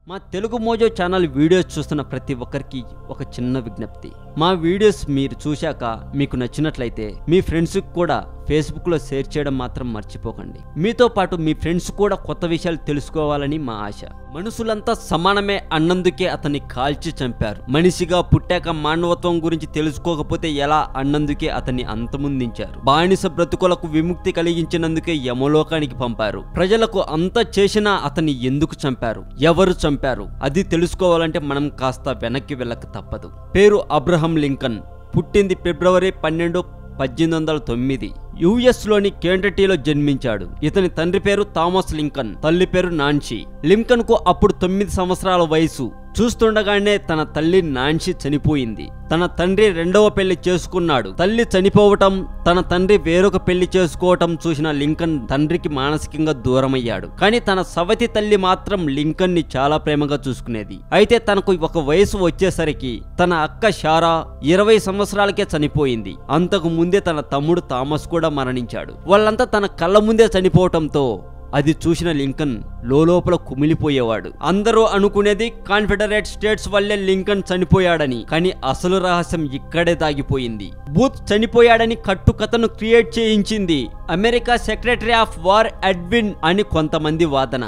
మా Telugu Mojo channel videos చూస్తున్న ప్రతి ఒక్కరికి ఒక చిన్న విజ్ఞప్తి. మా వీడియోస్ మీరు చూశాక మీకు నచ్చినట్లయితే మీ ఫ్రెండ్స్కి కూడా ఫేస్బుక్లో షేర్ చేయడం మాత్రం మర్చిపోకండి. మీతో పాటు మీ ఫ్రెండ్స్ కూడా కొత్త విషయాలు తెలుసుకోవాలని మా ఆశ. మనుషులంతా సమానమే అన్నందుకే అతన్ని కాల్చి చంపారు. మనిషిగా పుట్టాక మానవత్వం గురించి తెలుసుకోకపోతే ఎలా అన్నందుకే అతన్ని అంతమొందించారు. బానిస బ్రతుకులకు విముక్తి కలిగించినందుకే యమలోకానికి పంపారు. ప్రజలకు అంత చేసినా అతన్ని ఎందుకు చంపారు, ఎవరు చంపారు, అది తెలుసుకోవాలంటే మనం కాస్త వెనక్కి వెళ్ళక తప్పదు. పేరు అబ్రహం లింకన్. పుట్టింది ఫిబ్రవరి 12, 1809 యుఎస్లోని కెంటకీలో జన్మించాడు. ఇతని తండ్రి పేరు థామస్ లింకన్, తల్లి పేరు నాన్సీ. లింకన్ కు అప్పుడు 9 సంవత్సరాల వయసు. చూస్తుండగానే తన తల్లి నాన్సీ చనిపోయింది. తన తండ్రి రెండవ పెళ్లి చేసుకున్నాడు. తల్లి చనిపోవటం, తన తండ్రి వేరొక పెళ్లి చేసుకోవటం చూసిన లింకన్ తండ్రికి మానసికంగా దూరమయ్యాడు. కానీ తన సవతి తల్లి మాత్రం లింకన్ ని చాలా ప్రేమగా చూసుకునేది. అయితే తనకు ఒక వయసు వచ్చేసరికి తన అక్క షారా 20 సంవత్సరాలకే చనిపోయింది. అంతకు ముందే తన తమ్ముడు థామస్ కూడా మరణించాడు. వాళ్ళంతా తన కళ్ళ ముందే చనిపోవటంతో అది చూసిన లింకన్ లోపల కుమిలిపోయేవాడు. అందరూ అనుకునేది కాన్ఫెడరేట్ స్టేట్స్ వల్లే లింకన్ చనిపోయాడని. కానీ అసలు రహస్యం ఇక్కడే దాగిపోయింది. బూత్ చనిపోయాడని కట్టుకథను క్రియేట్ చేయించింది America secretary of war Edwin అని కొంతమంది వాదన.